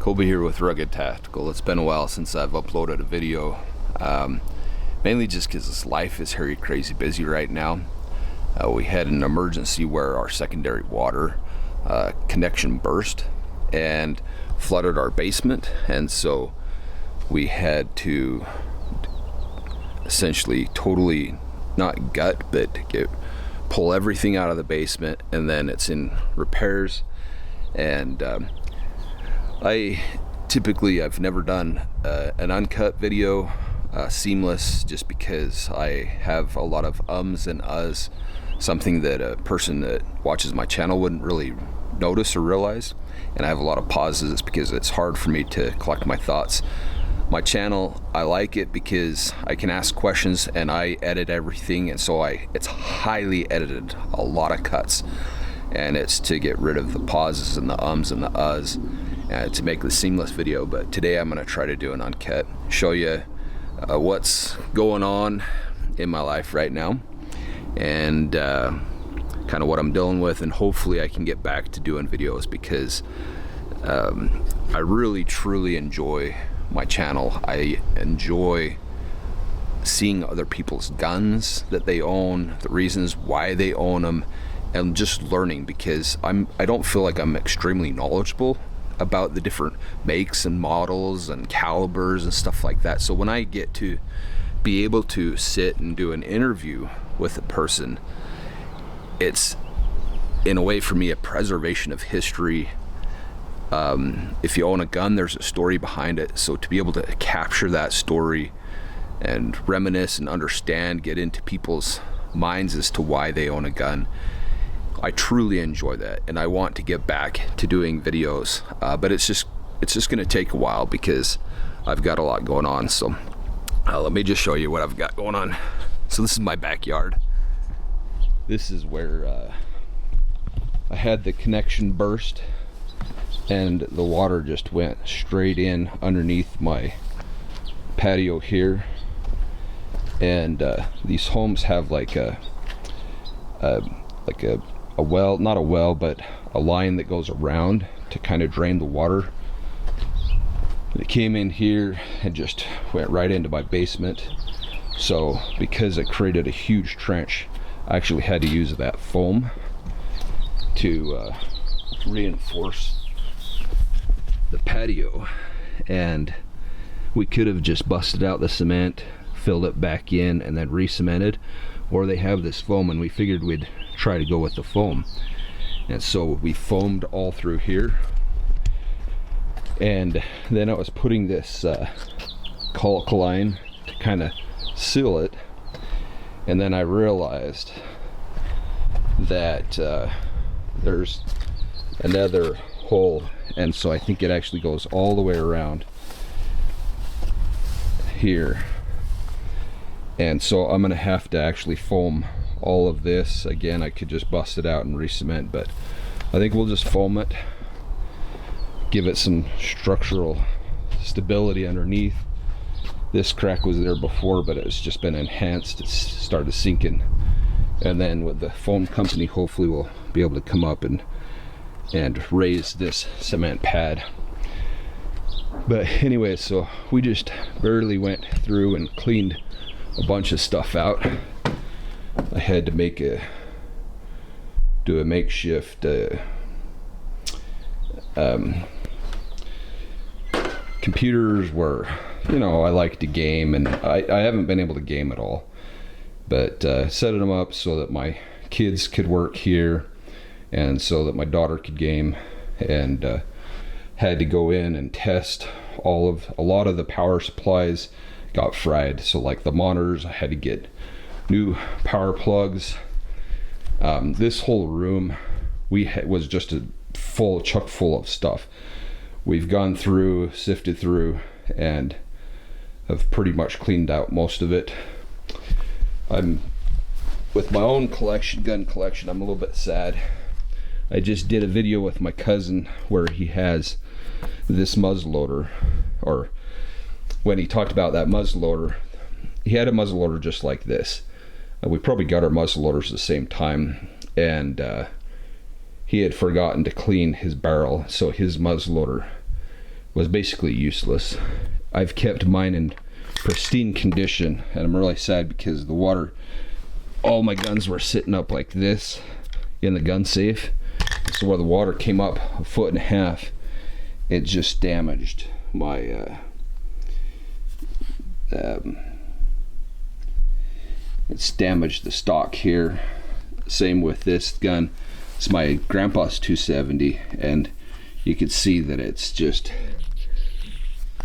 Kobe here with Rugged Tactical. It's been a while since I've uploaded a video, mainly just because life is very crazy busy right now. We had an emergency where our secondary water connection burst and flooded our basement, and so we had to essentially totally not gut but pull everything out of the basement, and then it's in repairs. And I've never done an uncut video, seamless, just because I have a lot of ums and uhs, something that a person that watches my channel wouldn't really notice or realize. And I have a lot of pauses because it's hard for me to collect my thoughts. My channel, I like it because I can ask questions and I edit everything, and so it's highly edited, a lot of cuts, and it's to get rid of the pauses and the ums and the uhs, to make the seamless video. But today I'm going to try to do an uncut, show you what's going on in my life right now, and kind of what I'm dealing with, and hopefully I can get back to doing videos because I really truly enjoy my channel. I enjoy seeing other people's guns that they own, the reasons why they own them, and just learning, because I don't feel like I'm extremely knowledgeable about the different makes and models and calibers and stuff like that. So when I get to be able to sit and do an interview with a person, it's in a way for me a preservation of history. If you own a gun, there's a story behind it, so to be able to capture that story and reminisce and understand, get into people's minds as to why they own a gun, I truly enjoy that, and I want to get back to doing videos, but it's just going to take a while because I've got a lot going on. So let me just show you what I've got going on. So this is my backyard. This is where I had the connection burst, and the water just went straight in underneath my patio here. And these homes have like a well, not a well, but a line that goes around to kind of drain the water. It came in here and just went right into my basement. So because it created a huge trench, I actually had to use that foam to reinforce the patio. And we could have just busted out the cement, filled it back in, and then re-cemented, or they have this foam, and we figured we'd try to go with the foam. And so we foamed all through here, and then I was putting this caulk line to kind of seal it, and then I realized that there's another hole, and so I think it actually goes all the way around here, and so I'm gonna have to actually foam all of this again. I could just bust it out and re-cement, but I think we'll just foam it, give it some structural stability underneath. This crack was there before, but it's just been enhanced. It's started sinking, and then with the foam company, hopefully we'll be able to come up and raise this cement pad. But anyway, so we just barely went through and cleaned a bunch of stuff out. I had to do a makeshift computers were, I like to game, and I haven't been able to game at all, but set them up so that my kids could work here and so that my daughter could game, and had to go in and test a lot of the power supplies got fried. So like the monitors, I had to get new power plugs. This whole room was just chock full of stuff. We've gone through, sifted through, and have pretty much cleaned out most of it. With my own gun collection, I'm a little bit sad. I just did a video with my cousin where he has this muzzleloader, or when he talked about that muzzleloader, he had a muzzleloader just like this. We probably got our muzzleloaders at the same time, and he had forgotten to clean his barrel, so his muzzleloader was basically useless. I've kept mine in pristine condition, and I'm really sad because the water, all my guns were sitting up like this in the gun safe. So where the water came up 1.5 feet, it just damaged my it's damaged the stock here. Same with this gun. It's my grandpa's 270, and you can see that it's just,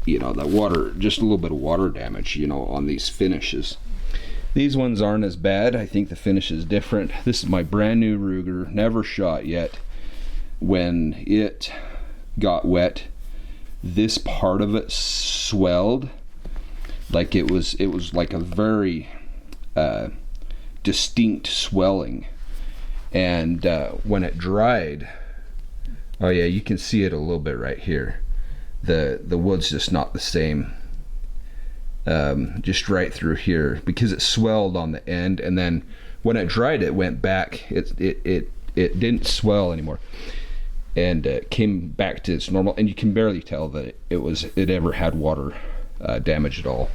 you know, that water, just a little bit of water damage, you know, on these finishes. These ones aren't as bad. I think the finish is different. This is my brand new Ruger, never shot yet. When it got wet, this part of it swelled, like it was like a very distinct swelling. And when it dried, oh yeah, you can see it a little bit right here. The wood's just not the same. Just right through here, because it swelled on the end, and then when it dried, it went back. It didn't swell anymore, and came back to its normal. And you can barely tell that it ever had water damage at all.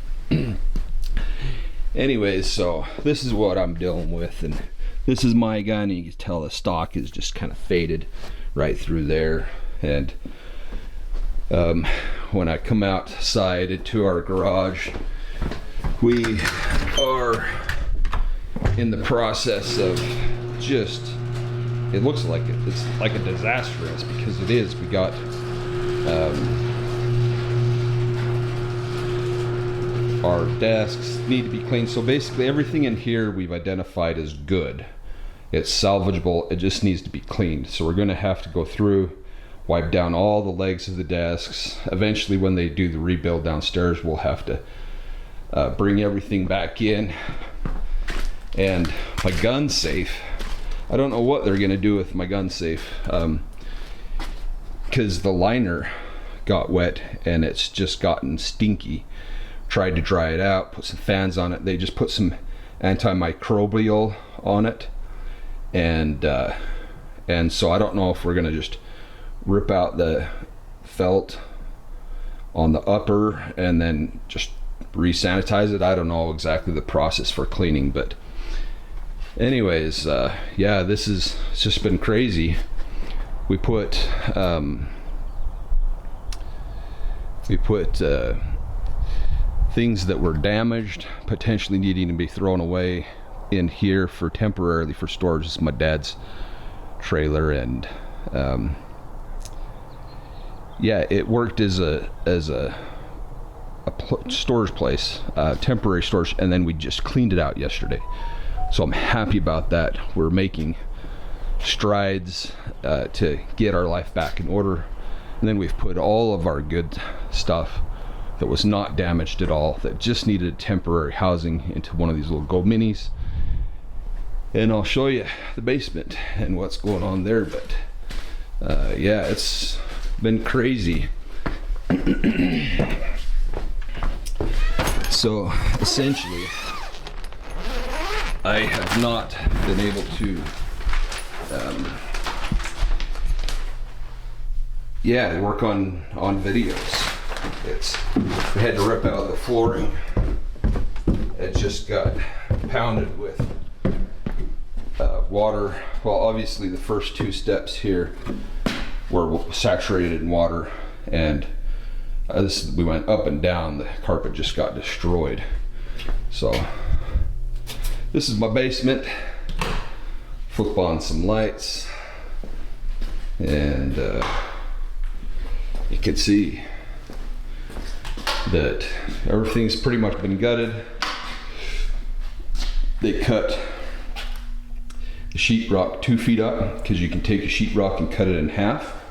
Anyways, so this is what I'm dealing with, and this is my gun, and you can tell the stock is just kind of faded right through there. And when I come outside into our garage, we are in the process of just, it looks like it's like a disaster, because it is. We got our desks need to be cleaned. So basically everything in here we've identified as good. It's salvageable, it just needs to be cleaned. So we're going to have to go through, wipe down all the legs of the desks. Eventually when they do the rebuild downstairs, we'll have to bring everything back in. And my gun safe, I don't know what they're going to do with my gun safe, because the liner got wet and it's just gotten stinky. Tried to dry it out, put some fans on it. They just put some antimicrobial on it, and so I don't know if we're gonna just rip out the felt on the upper and then just re-sanitize it. I don't know exactly the process for cleaning, but anyways, yeah, it's just been crazy. We put things that were damaged, potentially needing to be thrown away, in here for temporarily for storage. This is my dad's trailer, and yeah, it worked as a storage place, temporary storage, and then we just cleaned it out yesterday. So I'm happy about that. We're making strides to get our life back in order, and then we've put all of our good stuff that was not damaged at all, that just needed temporary housing, into one of these little Go Minis. And I'll show you the basement and what's going on there. But yeah, it's been crazy. So essentially, I have not been able to work on videos. We had to rip out the flooring. It just got pounded with water. Well, obviously the first 2 steps here were saturated in water, and we went up and down. The carpet just got destroyed. So this is my basement. Flip on some lights, and you can see that everything's pretty much been gutted. They cut the sheetrock 2 feet up, because you can take a sheetrock and cut it in half,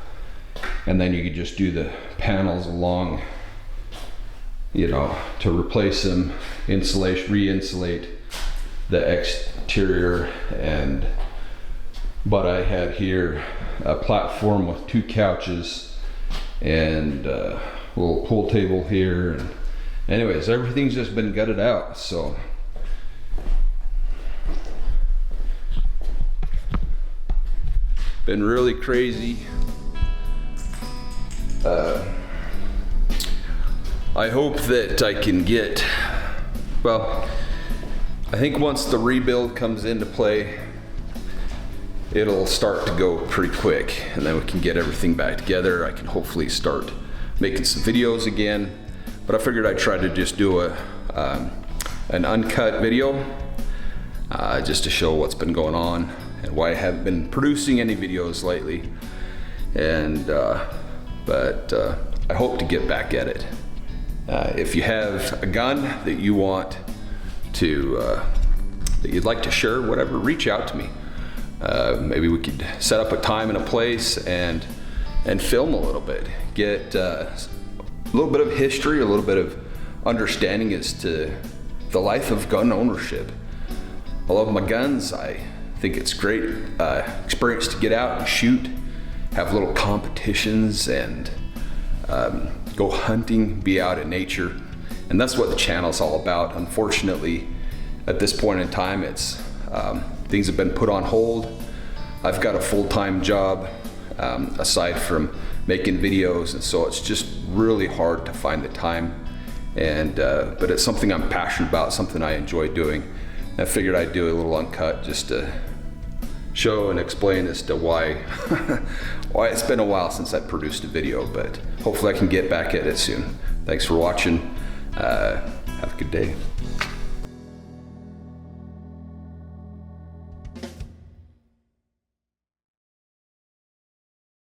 and then you can just do the panels along, you know, to replace them, re-insulate the exterior. But I had here a platform with 2 couches and a little pool table here, and anyways, everything's just been gutted out. So been really crazy. I hope that I can get, well, I think once the rebuild comes into play, it'll start to go pretty quick, and then we can get everything back together. I can hopefully start making some videos again, but I figured I'd try to just do an uncut video just to show what's been going on and why I haven't been producing any videos lately. And but I hope to get back at it. If you have a gun that you want to that you'd like to share, whatever, reach out to me. Maybe we could set up a time and a place and film a little bit, get a little bit of history, a little bit of understanding as to the life of gun ownership. I love my guns. I think it's great experience to get out and shoot, have little competitions, and go hunting, be out in nature. And that's what the channel's all about. Unfortunately, at this point in time, it's things have been put on hold. I've got a full-time job aside from making videos, and so it's just really hard to find the time. And but it's something I'm passionate about, something I enjoy doing. And I figured I'd do a little uncut just to show and explain as to why why it's been a while since I produced a video, but hopefully I can get back at it soon. Thanks for watching. Have a good day.